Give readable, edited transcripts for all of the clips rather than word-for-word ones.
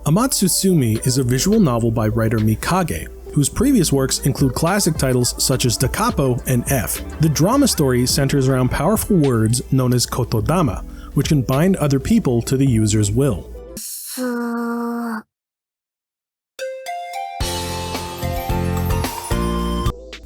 Amatsutsumi is a visual novel by writer Mikage, whose previous works include classic titles such as Da Capo and F. The drama story centers around powerful words known as kotodama, which can bind other people to the user's will.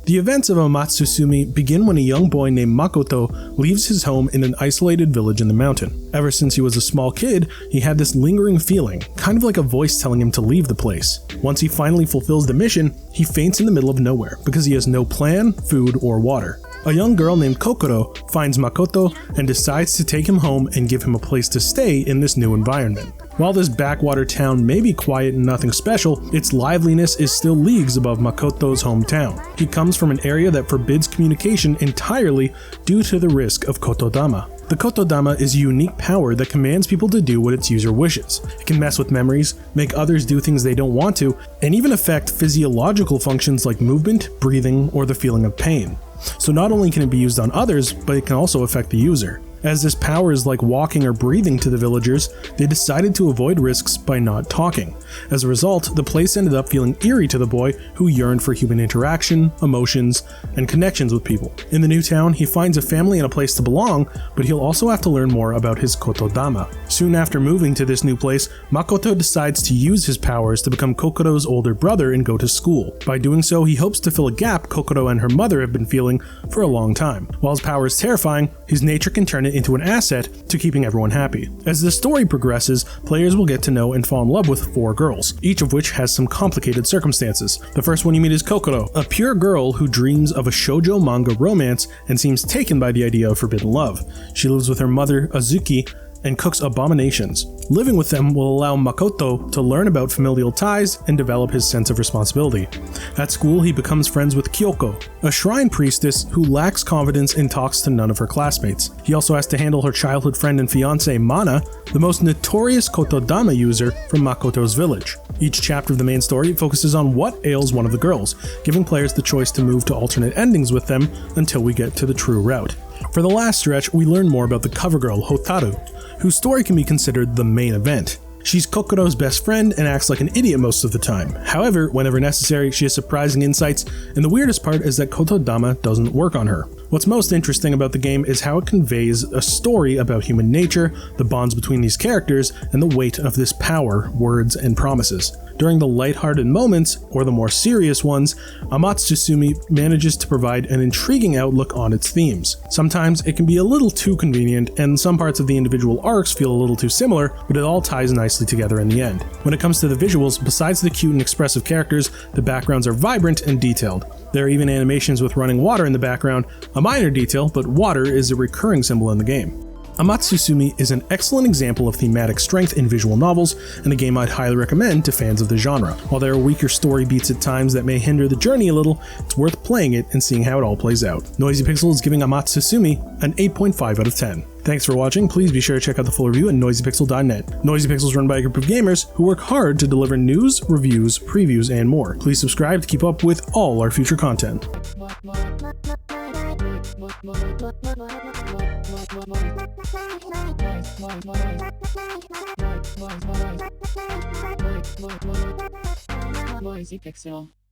The events of Amatsutsumi begin when a young boy named Makoto leaves his home in an isolated village in the mountain. Ever since he was a small kid, he had this lingering feeling, kind of like a voice telling him to leave the place. Once he finally fulfills the mission, he faints in the middle of nowhere because he has no plan, food, or water. A young girl named Kokoro finds Makoto and decides to take him home and give him a place to stay in this new environment. While this backwater town may be quiet and nothing special, its liveliness is still leagues above Makoto's hometown. He comes from an area that forbids communication entirely due to the risk of kotodama. The kotodama is a unique power that commands people to do what its user wishes. It can mess with memories, make others do things they don't want to, and even affect physiological functions like movement, breathing, or the feeling of pain. So not only can it be used on others, but it can also affect the user. As this power is like walking or breathing to the villagers, they decided to avoid risks by not talking. As a result, the place ended up feeling eerie to the boy, who yearned for human interaction, emotions, and connections with people. In the new town, he finds a family and a place to belong, but he'll also have to learn more about his kotodama. Soon after moving to this new place, Makoto decides to use his powers to become Kokoro's older brother and go to school. By doing so, he hopes to fill a gap Kokoro and her mother have been feeling for a long time. While his power is terrifying, his nature can turn it into an asset to keeping everyone happy. As the story progresses, players will get to know and fall in love with 4 girls, each of which has some complicated circumstances. The first one you meet is Kokoro, a pure girl who dreams of a shoujo manga romance and seems taken by the idea of forbidden love. She lives with her mother, Azuki, and cooks abominations. Living with them will allow Makoto to learn about familial ties and develop his sense of responsibility. At school, he becomes friends with Kyoko, a shrine priestess who lacks confidence and talks to none of her classmates. He also has to handle her childhood friend and fiancée Mana, the most notorious kotodama user from Makoto's village. Each chapter of the main story focuses on what ails one of the girls, giving players the choice to move to alternate endings with them until we get to the true route. For the last stretch, we learn more about the cover girl, Hotaru, whose story can be considered the main event. She's Kokoro's best friend and acts like an idiot most of the time. However, whenever necessary, she has surprising insights, and the weirdest part is that kotodama doesn't work on her. What's most interesting about the game is how it conveys a story about human nature, the bonds between these characters, and the weight of this power, words, and promises. During the lighthearted moments, or the more serious ones, Amatsutsumi manages to provide an intriguing outlook on its themes. Sometimes it can be a little too convenient, and some parts of the individual arcs feel a little too similar, but it all ties nicely together in the end. When it comes to the visuals, besides the cute and expressive characters, the backgrounds are vibrant and detailed. There are even animations with running water in the background, a minor detail, but water is a recurring symbol in the game. Amatsutsumi is an excellent example of thematic strength in visual novels, and a game I'd highly recommend to fans of the genre. While there are weaker story beats at times that may hinder the journey a little, it's worth playing it and seeing how it all plays out. Noisy Pixel is giving Amatsutsumi an 8.5 out of 10. Thanks for watching. Please be sure to check out the full review at noisypixel.net. Noisy Pixel is run by a group of gamers who work hard to deliver news, reviews, previews, and more. Please subscribe to keep up with all our future content. Noisy Pixel.